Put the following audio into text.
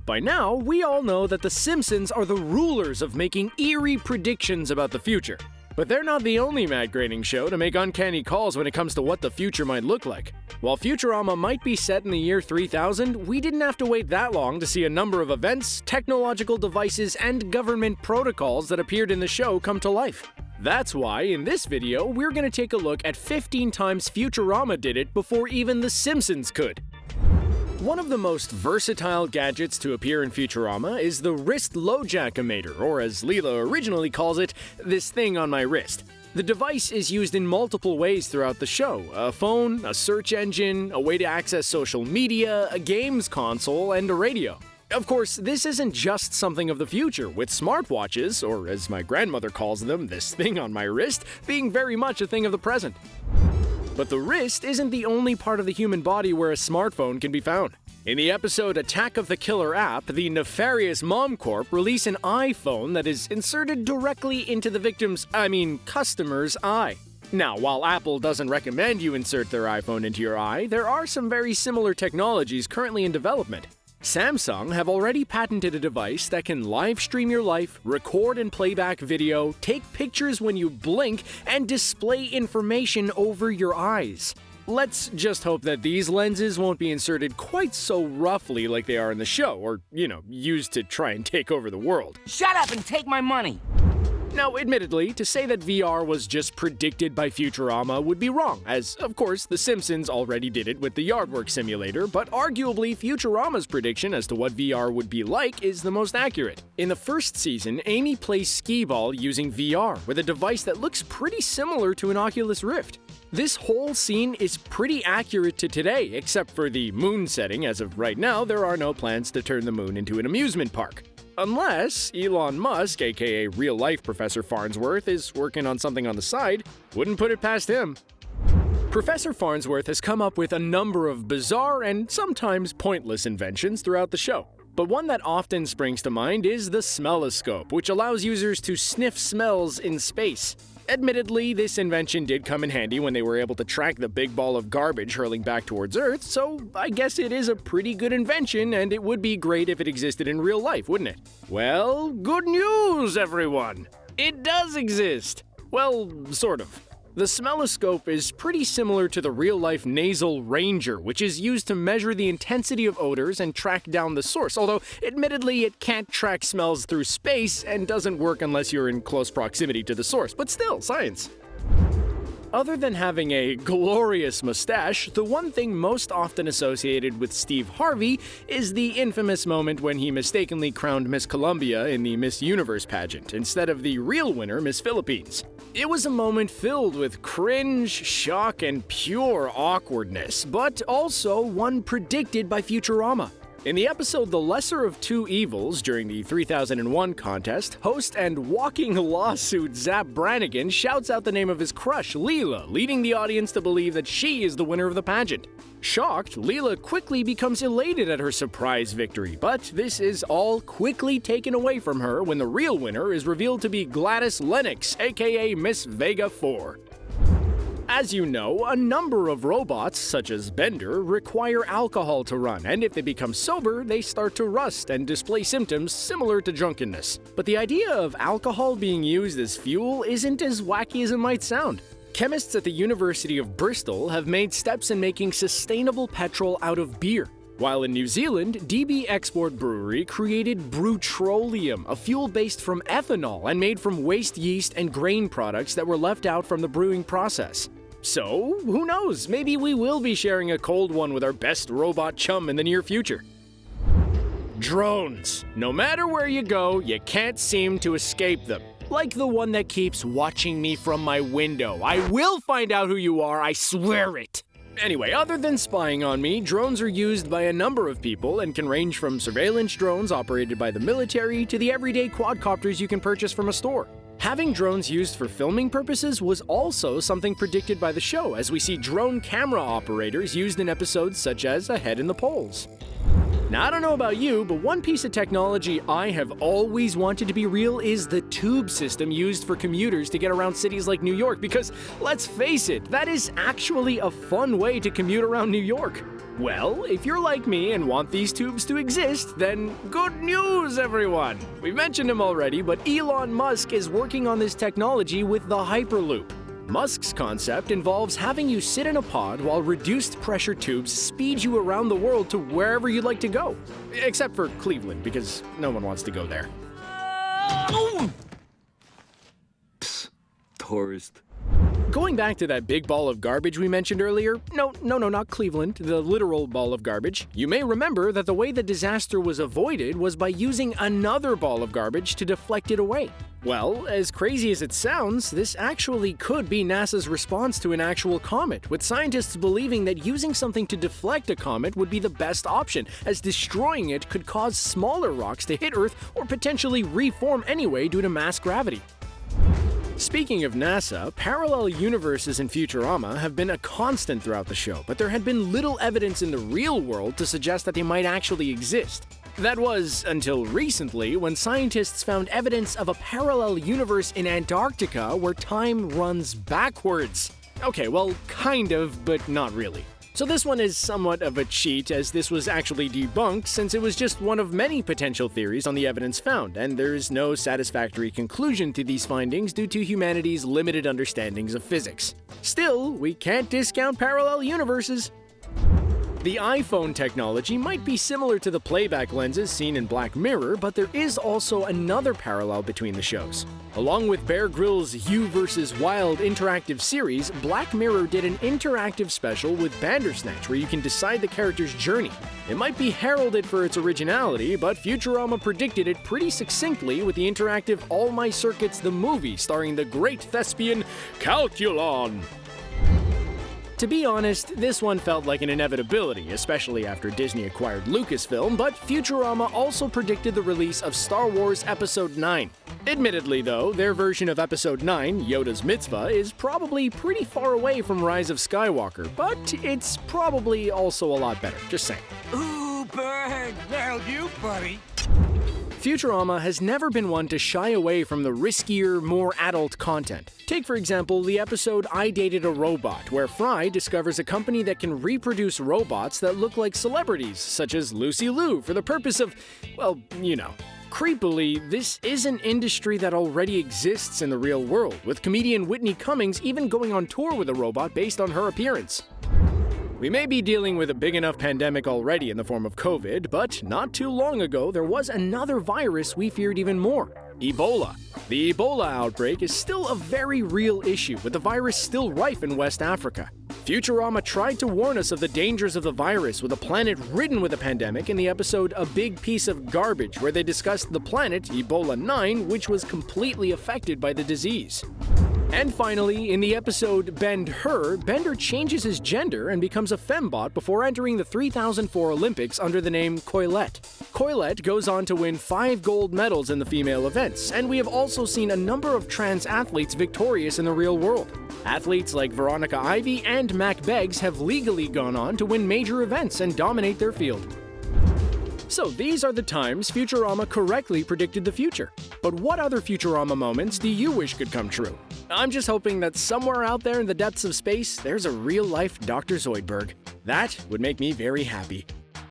By now, we all know that the Simpsons are the rulers of making eerie predictions about the future. But they're not the only mad-grading show to make uncanny calls when it comes to what the future might look like. While Futurama might be set in the year 3000, we didn't have to wait that long to see a number of events, technological devices, and government protocols that appeared in the show come to life. That's why, in this video, we're going to take a look at 15 times Futurama did it before even The Simpsons could. One of the most versatile gadgets to appear in Futurama is the wrist LoJack-o-mator, or as Leela originally calls it, this thing on my wrist. The device is used in multiple ways throughout the show: a phone, a search engine, a way to access social media, a games console, and a radio. Of course, this isn't just something of the future, with smartwatches, or as my grandmother calls them, this thing on my wrist, being very much a thing of the present. But the wrist isn't the only part of the human body where a smartphone can be found. In the episode Attack of the Killer App, the nefarious Mom Corp release an iPhone that is inserted directly into the customer's eye. Now, while Apple doesn't recommend you insert their iPhone into your eye, there are some very similar technologies currently in development. Samsung have already patented a device that can live stream your life, record and play back video, take pictures when you blink, and display information over your eyes. Let's just hope that these lenses won't be inserted quite so roughly like they are in the show, or, used to try and take over the world. Shut up and take my money! Now, admittedly, to say that VR was just predicted by Futurama would be wrong, as, of course, The Simpsons already did it with the Yardwork simulator, but arguably Futurama's prediction as to what VR would be like is the most accurate. In the first season, Amy plays skee-ball using VR, with a device that looks pretty similar to an Oculus Rift. This whole scene is pretty accurate to today, except for the moon setting. As of right now, there are no plans to turn the moon into an amusement park. Unless Elon Musk, aka real-life Professor Farnsworth, is working on something on the side. Wouldn't put it past him. Professor Farnsworth has come up with a number of bizarre and sometimes pointless inventions throughout the show. But one that often springs to mind is the smelloscope, which allows users to sniff smells in space. Admittedly, this invention did come in handy when they were able to track the big ball of garbage hurling back towards Earth, so I guess it is a pretty good invention, and it would be great if it existed in real life, wouldn't it? Well, good news, everyone! It does exist! Well, sort of. The smelloscope is pretty similar to the real-life nasal ranger, which is used to measure the intensity of odors and track down the source, although admittedly it can't track smells through space and doesn't work unless you're in close proximity to the source, but still, science. Other than having a glorious mustache, the one thing most often associated with Steve Harvey is the infamous moment when he mistakenly crowned Miss Columbia in the Miss Universe pageant instead of the real winner, Miss Philippines. It was a moment filled with cringe, shock, and pure awkwardness, but also one predicted by Futurama. In the episode The Lesser of Two Evils, during the 3001 contest, host and walking lawsuit Zap Brannigan shouts out the name of his crush, Leela, leading the audience to believe that she is the winner of the pageant. Shocked, Leela quickly becomes elated at her surprise victory, but this is all quickly taken away from her when the real winner is revealed to be Gladys Lennox, aka Miss Vega 4. As you know, a number of robots, such as Bender, require alcohol to run, and if they become sober, they start to rust and display symptoms similar to drunkenness. But the idea of alcohol being used as fuel isn't as wacky as it might sound. Chemists at the University of Bristol have made steps in making sustainable petrol out of beer. While in New Zealand, DB Export Brewery created Brewtrolium, a fuel based from ethanol and made from waste yeast and grain products that were left out from the brewing process. So, who knows, maybe we will be sharing a cold one with our best robot chum in the near future. Drones. No matter where you go, you can't seem to escape them. Like the one that keeps watching me from my window. I will find out who you are, I swear it! Anyway, other than spying on me, drones are used by a number of people and can range from surveillance drones operated by the military to the everyday quadcopters you can purchase from a store. Having drones used for filming purposes was also something predicted by the show, as we see drone camera operators used in episodes such as Ahead in the Polls. Now, I don't know about you, but one piece of technology I have always wanted to be real is the tube system used for commuters to get around cities like New York, because let's face it, that is actually a fun way to commute around New York. Well, if you're like me and want these tubes to exist, then good news, everyone! We've mentioned him already, but Elon Musk is working on this technology with the HyperLoop. Musk's concept involves having you sit in a pod while reduced pressure tubes speed you around the world to wherever you'd like to go. Except for Cleveland, because no one wants to go there. Psst, tourist. Going back to that big ball of garbage we mentioned earlier, no, not Cleveland, the literal ball of garbage, you may remember that the way the disaster was avoided was by using another ball of garbage to deflect it away. Well, as crazy as it sounds, this actually could be NASA's response to an actual comet, with scientists believing that using something to deflect a comet would be the best option, as destroying it could cause smaller rocks to hit Earth or potentially reform anyway due to mass gravity. Speaking of NASA, parallel universes in Futurama have been a constant throughout the show, but there had been little evidence in the real world to suggest that they might actually exist. That was until recently, when scientists found evidence of a parallel universe in Antarctica where time runs backwards. Okay, well, kind of, but not really. So this one is somewhat of a cheat, as this was actually debunked since it was just one of many potential theories on the evidence found, and there is no satisfactory conclusion to these findings due to humanity's limited understandings of physics. Still, we can't discount parallel universes. The iPhone technology might be similar to the playback lenses seen in Black Mirror, but there is also another parallel between the shows. Along with Bear Grylls' You vs. Wild interactive series, Black Mirror did an interactive special with Bandersnatch where you can decide the character's journey. It might be heralded for its originality, but Futurama predicted it pretty succinctly with the interactive All My Circuits the movie starring the great thespian Calculon. To be honest, this one felt like an inevitability, especially after Disney acquired Lucasfilm, but Futurama also predicted the release of Star Wars Episode 9. Admittedly though, their version of Episode 9, Yoda's Mitzvah, is probably pretty far away from Rise of Skywalker, but it's probably also a lot better, just saying. Ooh, bird, nailed you, buddy. Futurama has never been one to shy away from the riskier, more adult content. Take, for example, the episode I Dated a Robot, where Fry discovers a company that can reproduce robots that look like celebrities, such as Lucy Liu, for the purpose of, well, you know. Creepily, this is an industry that already exists in the real world, with comedian Whitney Cummings even going on tour with a robot based on her appearance. We may be dealing with a big enough pandemic already in the form of COVID, but not too long ago there was another virus we feared even more: Ebola. The Ebola outbreak is still a very real issue, with the virus still rife in West Africa. Futurama tried to warn us of the dangers of the virus with a planet ridden with a pandemic in the episode A Big Piece of Garbage, where they discussed the planet, Ebola 9, which was completely affected by the disease. And finally, in the episode Bend Her, Bender changes his gender and becomes a fembot before entering the 3004 Olympics under the name Coilette. Coilette goes on to win 5 gold medals in the female events, and we have also seen a number of trans athletes victorious in the real world. Athletes like Veronica Ivy and Mac Beggs have legally gone on to win major events and dominate their field. So these are the times Futurama correctly predicted the future. But what other Futurama moments do you wish could come true? I'm just hoping that somewhere out there in the depths of space, there's a real-life Dr. Zoidberg. That would make me very happy.